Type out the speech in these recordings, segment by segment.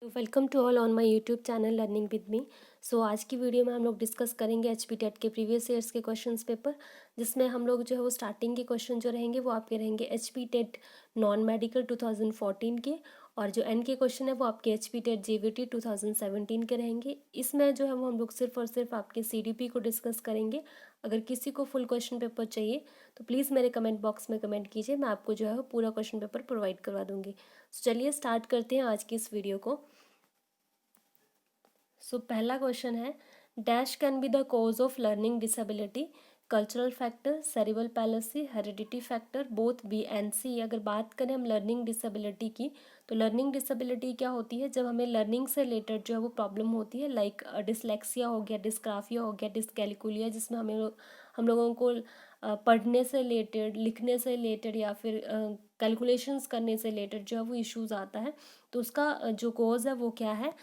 Welcome to all on my YouTube channel learning with me. So आज की video में हम लोग डिस्कस करेंगे एचपी टेट के प्रीवियस ईयर्स के क्वेश्चंस पेपर, जिसमें हम लोग जो है वो स्टार्टिंग के क्वेश्चन जो रहेंगे वो आपके रहेंगे एचपी टेट नॉन मेडिकल 2014 के, और जो एंड के क्वेश्चन है वो आपके एचपी टेट जेवीटी 2017 के रहेंगे। इसमें जो है वो हम लोग सिर्फ और सिर्फ आपके सीडीपी को डिस्कस करेंगे। अगर किसी को फुल क्वेश्चन पेपर चाहिए तो प्लीज़ मेरे कमेंट बॉक्स में कमेंट कीजिए, मैं आपको जो है वो पूरा क्वेश्चन पेपर प्रोवाइड करवा दूँगी। सो चलिए स्टार्ट करते हैं आज की इस वीडियो को। पहला क्वेश्चन है, dash can be the cause of learning disability, cultural factor, cerebral palsy, heredity factor, both B and C. अगर बात करें हम लर्निंग डिसेबिलिटी की, तो लर्निंग डिसेबिलिटी क्या होती है, जब हमें लर्निंग से रिलेटेड जो है वो प्रॉब्लम होती है, लाइक डिसलेक्सिया हो गया, डिस्ग्राफिया हो गया, डिसकैलकुलिया, जिसमें हम लोगों को पढ़ने से रिलेटेड, लिखने से रिलेटेड या फिर कैलकुलेशंस करने से रिलेटेड जो है वो इश्यूज़ आता है। तो उसका जो कॉज है वो क्या है।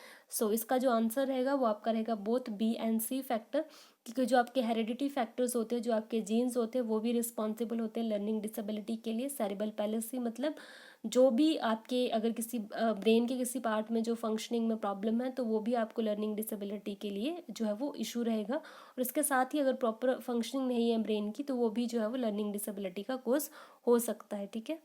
इसका जो आंसर रहेगा वो आपका रहेगा both B and C factor, क्योंकि जो आपके हेरिडिटी फैक्टर्स होते हैं, जो आपके जीन्स होते हैं, वो भी रिस्पॉन्सिबल होते हैं लर्निंग डिसेबिलिटी के लिए। सेरिबल पैलेसी मतलब जो भी आपके अगर किसी ब्रेन के किसी पार्ट में जो फंक्शनिंग में प्रॉब्लम है, तो वो भी आपको लर्निंग डिसेबिलिटी के लिए जो है वो इशू रहेगा। और इसके साथ ही अगर प्रॉपर फंक्शनिंग नहीं है ब्रेन की, तो वो भी जो है वो लर्निंग डिसेबिलिटी का कोज हो सकता है। ठीक है,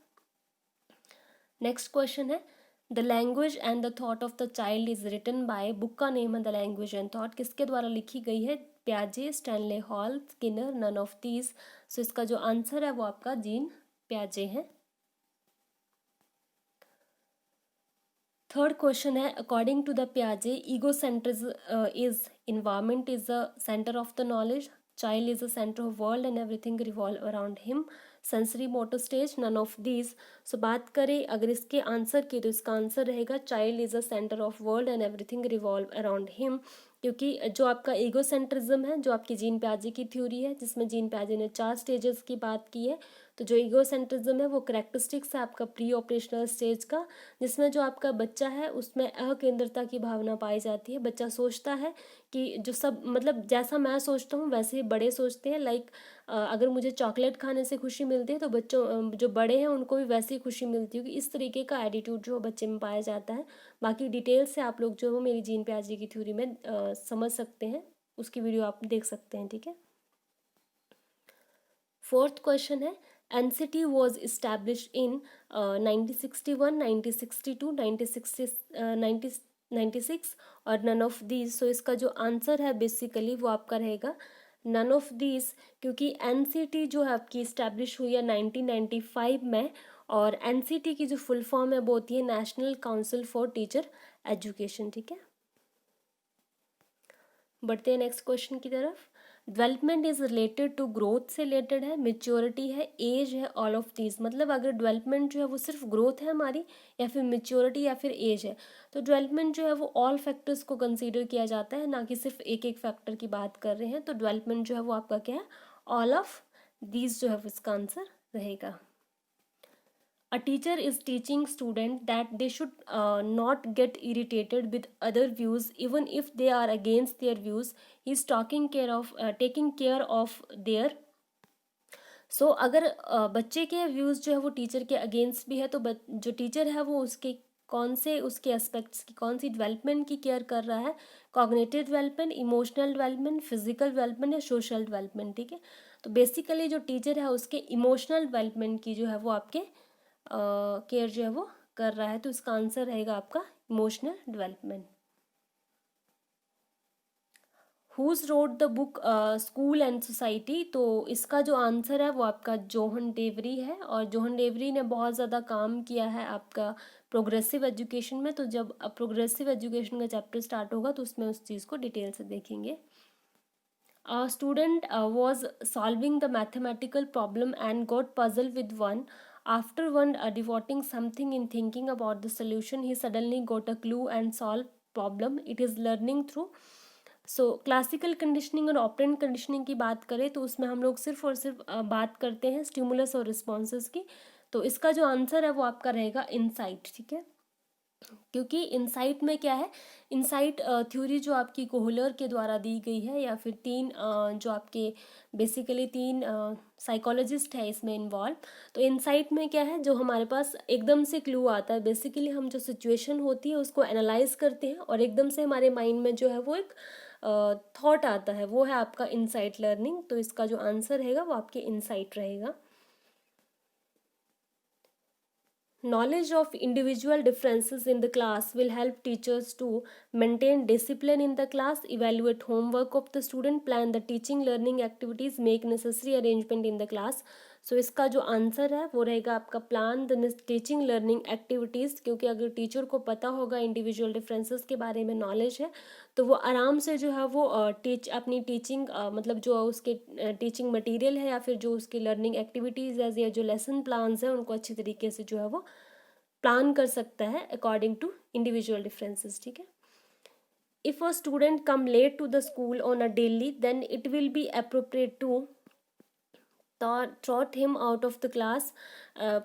नेक्स्ट क्वेश्चन है, the language and the thought of the child is written by, book का नेम है द लैंग्वेज एंड थॉट, किसके द्वारा लिखी गई है, प्याजे, Stanley Hall, Skinner, none of these. इसका जो आंसर है वो आपका जीन प्याजे है। थर्ड क्वेश्चन है, अकॉर्डिंग टू द प्याजे, egocentrism is environment is the centre of the knowledge, child is the centre of world and everything revolve around him, sensory motor stage, none of these. बात करें अगर इसके answer की, तो इसका answer रहेगा child is the centre of world and everything revolve around him, क्योंकि जो आपका ईगोसेंट्रिज्म है, जो आपकी जीन प्याजे की थ्योरी है, जिसमें जीन प्याजे ने 4 स्टेजेस की बात की है, तो जो ईगोसेंट्रिज्म है वो करेक्टरिस्टिक्स है आपका प्री ऑपरेशनल स्टेज का, जिसमें जो आपका बच्चा है उसमें अकेंद्रता की भावना पाई जाती है। बच्चा सोचता है कि जो सब मतलब जैसा मैं सोचता हूँ वैसे ही बड़े सोचते हैं। लाइक अगर मुझे चॉकलेट खाने से खुशी मिलती है, तो बच्चों जो बड़े हैं उनको भी वैसी खुशी मिलती है, कि इस तरीके का एटीट्यूड जो बच्चे में पाया जाता है। बाकी डिटेल से आप लोग जो है वो मेरी जीन प्याजे की थ्योरी में समझ सकते हैं, उसकी वीडियो आप देख सकते हैं। ठीक है, फोर्थ क्वेश्चन है, एनसीटी वॉज इस्टेब्लिश इन 1961, 1962, 1996 और नन ऑफ दीज। इसका जो आंसर है बेसिकली वो आपका रहेगा नन ऑफ दीज, क्योंकि एनसीटी जो है आपकी इस्टेब्लिश हुई है 1995 में, और एनसीटी की जो फुल फॉर्म है वो होती है national council for teacher education. ठीक है, बढ़ते हैं नेक्स्ट क्वेश्चन की तरफ। Development is related to growth से रिलेटेड है, मेच्योरिटी है, एज है, ऑल ऑफ दीज। मतलब अगर डेवलपमेंट जो है वो सिर्फ ग्रोथ है हमारी, या फिर मेच्योरिटी, या फिर एज है, तो डेवलपमेंट जो है वो ऑल फैक्टर्स को कंसीडर किया जाता है, ना कि सिर्फ एक एक फैक्टर की बात कर रहे हैं। तो डेवलपमेंट जो है वो आपका क्या है, ऑल ऑफ दीज जो है इसका आंसर रहेगा। A teacher is teaching student that they should not get irritated with other views even if they are against their views. He is taking care of their. अगर बच्चे के views जो है वो टीचर के अगेंस्ट भी है, तो जो टीचर है वो उसके कौन से उसके एस्पेक्ट्स की कौन सी डेवलपमेंट की केयर कर रहा है, cognitive development, emotional development, physical development या सोशल डेवलपमेंट। ठीक है, तो बेसिकली जो टीचर है उसके इमोशनल डेवलपमेंट की जो है वो आपके केयर जो है वो कर रहा है। तो इसका आंसर रहेगा आपका emotional development. Whose wrote the book school and society, तो इसका जो आंसर है वो आपका जोहन डेवरी है, और जोहन डेवरी ने बहुत ज़्यादा काम किया है आपका प्रोग्रेसिव एजुकेशन में। तो जब प्रोग्रेसिव एजुकेशन का चैप्टर स्टार्ट होगा तो उसमें उस चीज़ को डिटेल से देखेंगे। A student was solving the mathematical problem and got puzzled with one. After one devoting something in thinking about the solution, he suddenly got a clue and solved problem. It is learning through. Classical conditioning और operant conditioning की बात करें तो उसमें हम लोग सिर्फ और सिर्फ बात करते हैं स्टिमुलस और रिस्पॉन्सेस की। तो इसका जो आंसर है वो आपका रहेगा इनसाइट। ठीक है, क्योंकि इंसाइट में क्या है, इंसाइट थ्योरी जो आपकी कोहलर के द्वारा दी गई है, या फिर जो आपके बेसिकली 3 साइकोलॉजिस्ट है इसमें इन्वॉल्व। तो इंसाइट में क्या है, जो हमारे पास एकदम से क्लू आता है, बेसिकली हम जो सिचुएशन होती है उसको एनालाइज करते हैं और एकदम से हमारे माइंड में जो है वो एक थॉट आता है, वो है आपका इंसाइट लर्निंग। तो इसका जो आंसर रहेगा वो आपके इंसाइट रहेगा। Knowledge of individual differences in the class will help teachers to maintain discipline in the class, evaluate homework of the student, plan the teaching learning activities, make necessary arrangement in the class. So इसका जो answer है वो रहेगा आपका plan the teaching learning activities, क्योंकि अगर teacher को पता होगा इंडिविजुअल डिफरेंसेस के बारे में नॉलेज है तो वो आराम से जो है वो अपनी टीचिंग मतलब जो उसके टीचिंग मटेरियल है या फिर जो उसकी लर्निंग एक्टिविटीज़ है या जो लेसन प्लान्स है उनको अच्छी तरीके से जो है वो प्लान कर सकता है अकॉर्डिंग टू इंडिविजुअल डिफरेंसेस। ठीक है, if a student come late to the school on a daily then it will be appropriate to trot him out of the class,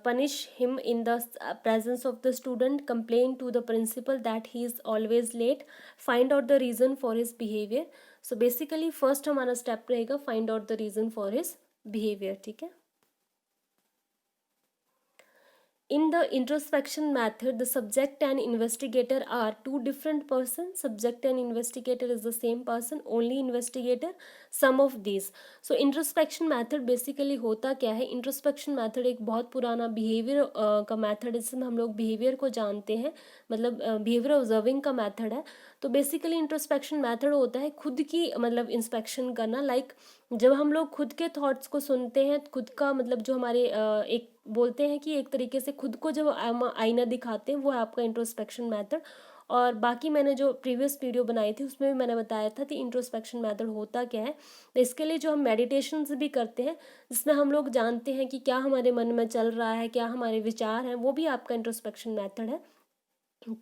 punish him in the presence of the student, complain to the principal that he is always late, find out the reason for his behavior. So basically first हमारा step रहेगा find out the reason for his behavior. ठीक है, in the introspection method, the subject and investigator are two different persons. Subject and investigator is the same person, only investigator, some of these. So introspection method basically होता क्या है, introspection method एक बहुत पुराना behavior का method है जिसमें हम लोग behavior को जानते हैं, मतलब behavior observing का method है। तो बेसिकली इंट्रोस्पेक्शन मेथड होता है खुद की मतलब इंस्पेक्शन करना, लाइक जब हम लोग खुद के थॉट्स को सुनते हैं, खुद का मतलब जो हमारे एक बोलते हैं कि एक तरीके से खुद को जब आईना दिखाते हैं वो है आपका इंट्रोस्पेक्शन मेथड। और बाकी मैंने जो प्रीवियस वीडियो बनाई थी उसमें भी मैंने बताया था कि इंट्रोस्पेक्शन मेथड होता क्या है। तो इसके लिए जो हम मेडिटेशंस भी करते हैं जिसमें हम लोग जानते हैं कि क्या हमारे मन में चल रहा है, क्या हमारे विचार हैं, वो भी आपका इंट्रोस्पेक्शन मेथड है।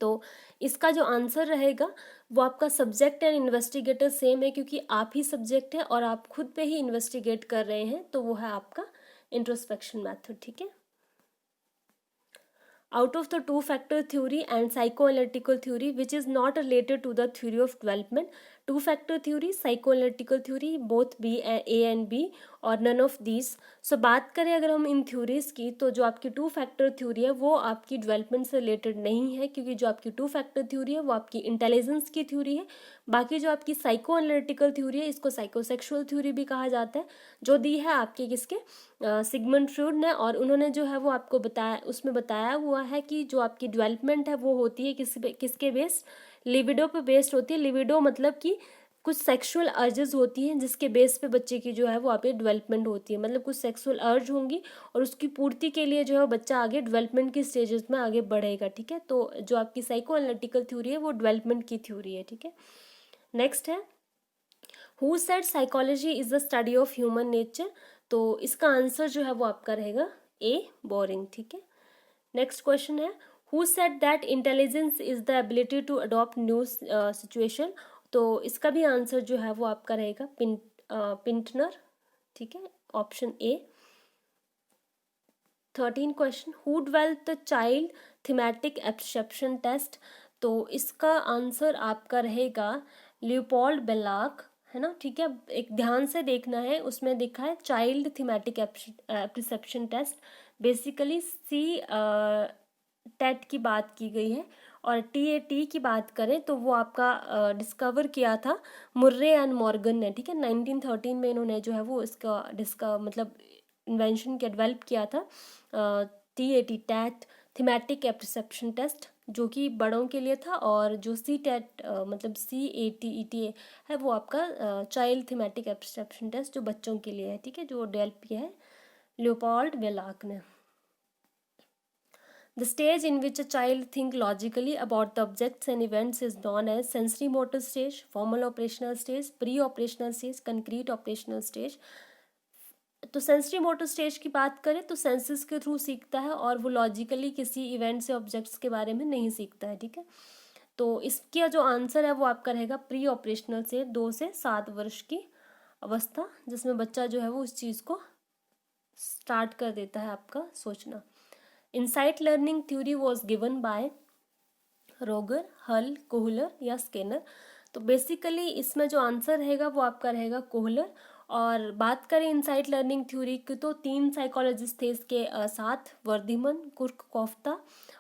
तो इसका जो आंसर रहेगा वो आपका सब्जेक्ट एंड इन्वेस्टिगेटर सेम है, क्योंकि आप ही सब्जेक्ट है और आप खुद पे ही इन्वेस्टिगेट कर रहे हैं, तो वो है आपका इंट्रोस्पेक्शन मेथड। ठीक है, out of the two factor theory and psychoanalytical theory which is not related to the theory of development, two factor theory, psychoanalytical theory, both B A and B और none of these. So बात करें अगर हम इन theories की, तो जो आपकी two factor theory है वो आपकी डेवलपमेंट से रिलेटेड नहीं है, क्योंकि जो आपकी टू फैक्टर थ्योरी है वो आपकी इंटेलिजेंस की थ्योरी है। बाकी जो आपकी साइको एनालिटिकल थ्योरी है इसको साइकोसेक्सुअल थ्योरी भी कहा जाता है, जो दी है आपके किसके सिगमंड फ्रॉइड ने। और उन्होंने जो है वो आपको बताया, उसमें बताया हुआ है कि जो आपकी डेवलपमेंट है वो होती है किसके बेस्ड, लिविडो पे बेस्ड होती है। लिविडो मतलब कि कुछ सेक्सुअल अर्जेस होती हैं जिसके बेस पे बच्चे की जो है वो आप डेवलपमेंट होती है, मतलब कुछ सेक्सुअल अर्ज होंगी और उसकी पूर्ति के लिए जो है बच्चा आगे डेवलपमेंट की स्टेजेस में आगे बढ़ेगा। ठीक है, तो जो आपकी साइको एनालिटिकल थ्योरी है वो डेवलपमेंट की थ्योरी है। ठीक है, नेक्स्ट है who said psychology is the study of human nature. तो इसका आंसर जो है वो आपका रहेगा ए, बोरिंग। ठीक है, नेक्स्ट क्वेश्चन है who said that intelligence is the ability to adopt new situation. तो इसका भी आंसर जो है वो आपका रहेगा पिंटनर। ठीक है, option A. 13 question who developed the child thematic apperception test. तो इसका आंसर आपका रहेगा लियोपोल्ड बेलाक, है ना। ठीक है, एक ध्यान से देखना है, उसमें लिखा है child thematic apperception test. Basically TET की बात की गई है, और TAT की बात करें तो वो आपका डिस्कवर किया था मुर्रे एंड मॉर्गन ने। ठीक है, 1913 में इन्होंने जो है वो इसका मतलब इन्वेंशन के डेवलप किया था TAT, TET thematic apperception test, जो कि बड़ों के लिए था। और जो CTET मतलब CATET है वो आपका चाइल्ड थीमेटिक एब्सेप्शन टेस्ट जो बच्चों के लिए है। ठीक है, जो डेवलप किया है लियोपोल्ड बेलाक ने। The stage in which a child thinks logically about the objects and events is known as sensory motor stage, formal operational stage, pre-operational stage, concrete operational stage. तो सेंसरी मोटर स्टेज की बात करें तो senses के through सीखता है और वो लॉजिकली किसी इवेंट से ऑब्जेक्ट्स के बारे में नहीं सीखता है। ठीक है, तो इसका जो आंसर है वो आपका रहेगा प्री ऑपरेशनल से 2 से 7 वर्ष की अवस्था, जिसमें बच्चा जो है वो उस चीज़ को स्टार्ट कर देता है आपका सोचना। Insight learning theory was given by रोगर, हल, कोहलर या स्किनर। तो बेसिकली इसमें जो आंसर रहेगा वो आपका रहेगा कोहलर। और बात करें इनसाइट लर्निंग थ्योरी की तो 3 साइकोलॉजिस्ट थे इसके साथ, वर्धीमन, कुर्क-कोफ्ता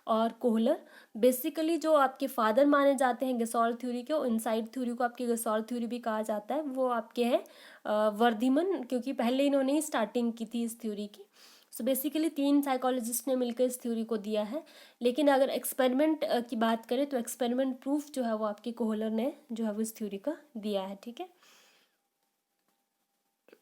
और कोहलर। बेसिकली जो आपके फादर माने जाते हैं गेसॉल थ्योरी के, और इनसाइट थ्योरी को आपकी गेसॉल थ्योरी भी कहा जाता है, वो आपके हैं वर्धीमन, क्योंकि पहले इन्होंने ही स्टार्टिंग की थी इस थ्योरी की। सो बेसिकली 3 साइकोलॉजिस्ट ने मिलकर इस थ्योरी को दिया है। लेकिन अगर एक्सपेरिमेंट की बात करें तो एक्सपेरिमेंट प्रूफ जो है वो आपके कोहलर ने जो है वो इस थ्योरी का दिया है, ठीक है।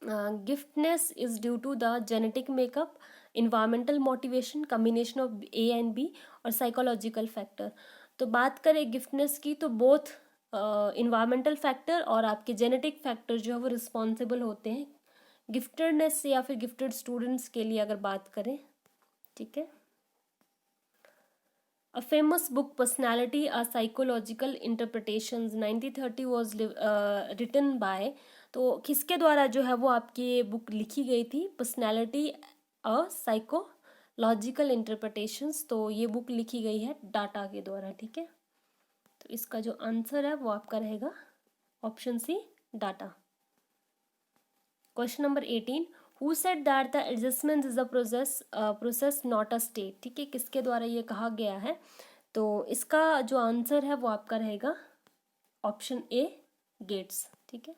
Giftedness is due to the genetic makeup, environmental motivation, combination of A and B और साइकोलॉजिकल फैक्टर। तो बात करें गिफ्टनेस की तो बोथ इन्वायरमेंटल फैक्टर और आपके जेनेटिक फैक्टर जो है वो रिस्पॉन्सिबल होते हैं गिफ्टेडनेस या फिर गिफ्टेड स्टूडेंट्स के लिए अगर बात करें, ठीक है। A famous book, Personality: A Psychological Interpretations, 1930 was written by, तो किसके द्वारा जो है वो आपकी ये बुक लिखी गई थी? Personality a psychological interpretations. तो ये बुक लिखी गई है डाटा के द्वारा, ठीक है। तो इसका जो आंसर है वो आपका रहेगा option C, data. Question number 18, who said that the adjustment is a process not a state, ठीक है। किसके द्वारा ये कहा गया है? तो इसका जो आंसर है वो आपका रहेगा ऑप्शन ए, गेट्स, ठीक है।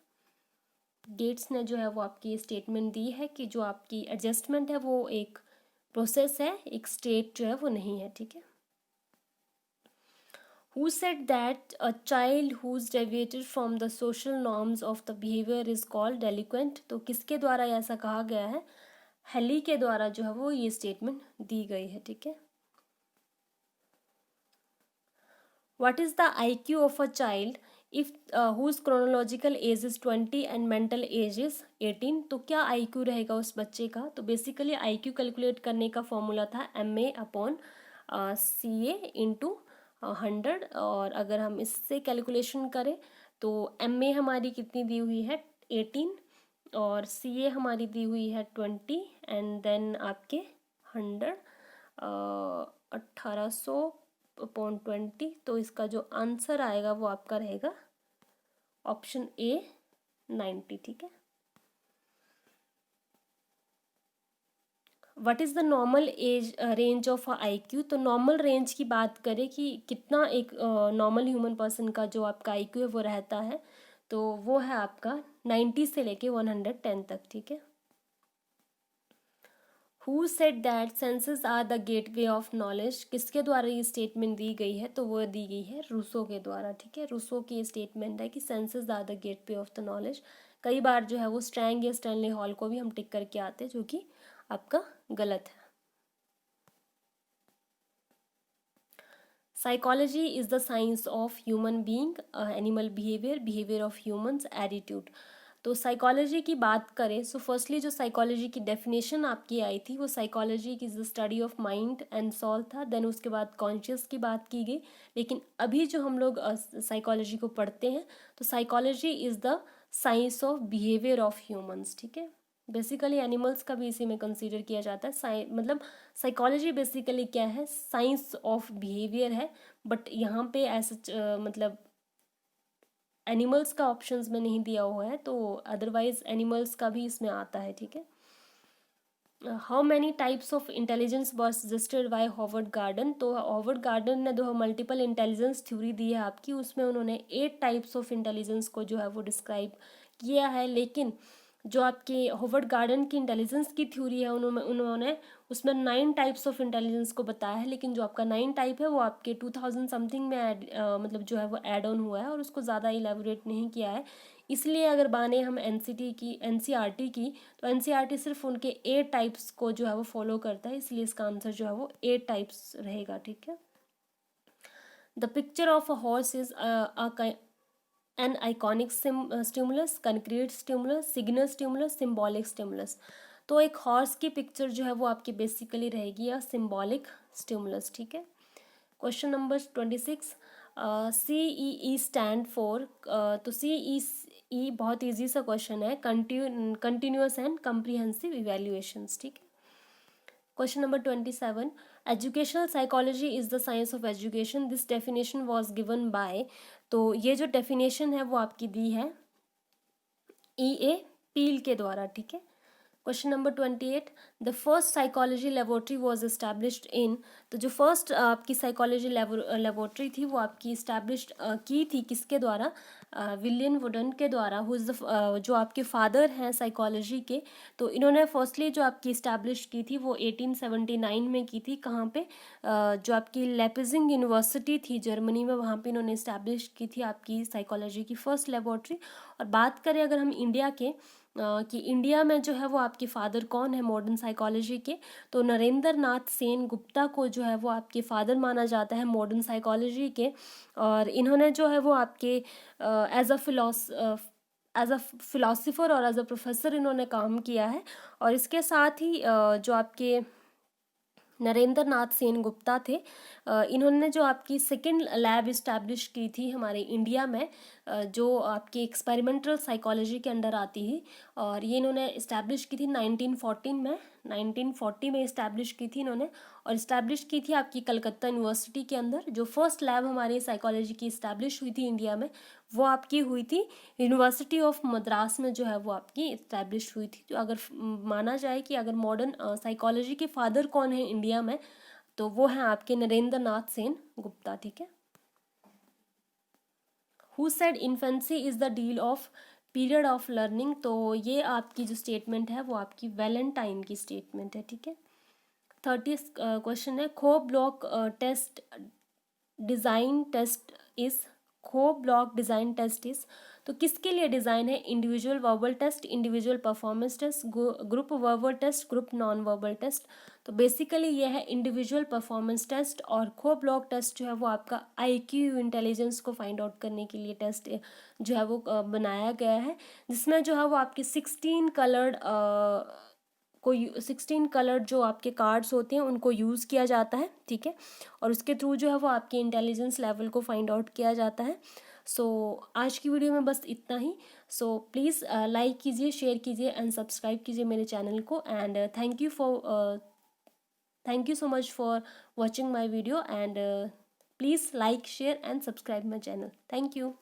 गेट्स ने जो है वो आपकी ये स्टेटमेंट दी है कि जो आपकी एडजस्टमेंट है वो एक प्रोसेस है, एक स्टेट जो है वो नहीं है, ठीक है। Who said that a child who's deviated from the social norms of the behavior is called delinquent? तो किसके द्वारा ऐसा कहा गया है? हेली के द्वारा जो है वो ये स्टेटमेंट दी गई है, ठीक है। What is the IQ of a child if whose chronological age is 20 and mental age is 18? तो क्या IQ रहेगा उस बच्चे का? तो बेसिकली IQ कैलकुलेट करने का फॉर्मूला था MA/CA इंटू 100। और अगर हम इससे कैलकुलेशन करें तो MA हमारी कितनी दी हुई है 18 और CA हमारी दी हुई है 20 एंड देन आपके 100 1800/20। तो इसका जो आंसर आएगा वो आपका रहेगा ऑप्शन ए 90, ठीक है। What is the normal age range of IQ? तो नॉर्मल रेंज की बात करें कि कितना एक नॉर्मल ह्यूमन पर्सन का जो आपका IQ है वो रहता है, तो वो है आपका 90 से लेके 110 तक, ठीक है। Who said that senses are the gateway of knowledge? किसके द्वारा ये स्टेटमेंट दी गई है? तो वो दी गई है रूसो के द्वारा, ठीक है। रूसो की ये स्टेटमेंट है कि senses are the gateway of the knowledge. कई बार जो है वो स्ट्रैंग या स्टैनली हॉल को भी हम टिक करके आते हैं, जो कि आपका गलत है। Psychology is the science of human being, animal behaviour, behaviour of humans, attitude. तो साइकोलॉजी की बात करें सो फर्स्टली जो साइकोलॉजी की डेफिनेशन आपकी आई थी वो साइकोलॉजी की the study of mind and soul था। देन उसके बाद कॉन्शियस की बात की गई। लेकिन अभी जो हम लोग साइकोलॉजी को पढ़ते हैं तो psychology is the science of behaviour of humans, ठीक है। बेसिकली एनिमल्स का भी इसी में कंसीडर किया जाता है। मतलब साइकोलॉजी बेसिकली क्या है? साइंस ऑफ बिहेवियर है। बट यहाँ पे ऐसा मतलब एनिमल्स का ऑप्शंस में नहीं दिया हुआ है, तो अदरवाइज एनिमल्स का भी इसमें आता है, ठीक है। How many types of intelligence were suggested by Howard garden? तो हॉवर्ड गार्डन ने जो मल्टीपल इंटेलिजेंस थ्योरी दी है आपकी, उसमें उन्होंने 8 टाइप्स ऑफ इंटेलिजेंस को जो है वो डिस्क्राइब किया है। लेकिन जो आपके हॉवर्ड गार्डन की इंटेलिजेंस की थ्योरी है उन्होंने उसमें 9 टाइप्स ऑफ इंटेलिजेंस को बताया है। लेकिन जो आपका 9 टाइप है वो आपके 2000 समथिंग में मतलब जो है वो ऐड ऑन हुआ है और उसको ज़्यादा इलेबोरेट नहीं किया है। इसलिए अगर बाने हम NCERT की तो NCERT सिर्फ उनके 8 टाइप्स को जो है वो फॉलो करता है, इसलिए इसका आंसर जो है वो 8 टाइप्स रहेगा, ठीक है। The picture of a horse is an iconic stimulus, concrete stimulus, signal stimulus, symbolic stimulus। तो एक हॉर्स की पिक्चर जो है वो आपकी बेसिकली रहेगी या सिम्बॉलिक स्टिमुलस, ठीक है। Question number 26, CEE stand for, तो CEE बहुत ईजी सा क्वेश्चन है, कंटिन्यूअस एंड कम्प्रीहेंसिव इवेल्युएशंस, ठीक है। Question number 27, educational psychology is the science of education, this definition was given by, तो ये जो डेफिनेशन है वो आपकी दी है E.A. पील के द्वारा, ठीक है। Question number 28, the first psychology laboratory was established in, तो जो फर्स्ट आपकी साइकोलॉजी लेबोरेटरी थी वो आपकी इस्टेब्लिश की थी किसके द्वारा, विलियम वुडन के द्वारा, हु इज़ द जो आपके फादर हैं साइकोलॉजी के। तो इन्होंने फर्स्टली जो आपकी इस्टेब्लिश की थी वो 1879 में की थी, कहाँ पे, जो आपकी लेपिजिंग यूनिवर्सिटी थी जर्मनी में, वहाँ पे इन्होंने इस्टेब्लिश की थी आपकी साइकोलॉजी की फर्स्ट लेबोरेटरी। और बात करें अगर हम इंडिया के, कि इंडिया में जो है वो आपके फादर कौन है मॉडर्न साइकोलॉजी के, तो नरेंद्र नाथ सेन गुप्ता को जो है वो आपके फादर माना जाता है मॉडर्न साइकोलॉजी के। और इन्होंने जो है वो आपके एज अ फिलोसोफर और एज अ प्रोफेसर इन्होंने काम किया है। और इसके साथ ही जो आपके नरेंद्र नाथ सेन गुप्ता थे, इन्होंने जो आपकी सेकेंड लैब इस्टेब्लिश की थी हमारे इंडिया में, जो आपकी एक्सपेरिमेंटल साइकोलॉजी के अंडर आती है, और ये इन्होंने इस्टेब्लिश की थी 1940 में इस्टेब्लिश की थी इन्होंने। और इस्टेब्लिश की थी आपकी कलकत्ता यूनिवर्सिटी के अंदर। जो फर्स्ट लैब हमारी साइकोलॉजी की इस्टेब्लिश हुई थी इंडिया में, वो आपकी हुई थी यूनिवर्सिटी ऑफ मद्रास में जो है वो आपकी इस्टेब्लिश हुई थी। जो अगर माना जाए कि अगर मॉडर्न साइकोलॉजी के फादर कौन है इंडिया में, तो वो हैं आपके नरेंद्र नाथ सेन गुप्ता, ठीक है। Who said infancy is the deal of period of learning, तो ये आपकी जो स्टेटमेंट है वो आपकी वैलेंटाइन की स्टेटमेंट है, ठीक है। 30th क्वेश्चन है, Kohs block test design test is, Kohs block design test is, तो किसके लिए डिज़ाइन है, individual verbal test, individual performance test, group verbal test, group non verbal test. तो बेसिकली ये है इंडिविजुअल परफॉर्मेंस टेस्ट। और खो ब्लॉक टेस्ट जो है वो आपका IQ इंटेलिजेंस को फाइंड आउट करने के लिए टेस्ट जो है वो बनाया गया है, जिसमें जो है वो आपके 16 कलर्ड 16 कलर जो आपके कार्ड्स होते हैं उनको यूज़ किया जाता है, ठीक है। और उसके थ्रू जो है वो आपके इंटेलिजेंस लेवल को फाइंड आउट किया जाता है। सो आज की वीडियो में बस इतना ही। सो प्लीज़ लाइक कीजिए, शेयर कीजिए एंड सब्सक्राइब कीजिए मेरे चैनल को। And thank you so much for watching my video. And please like, share and subscribe my channel. Thank you.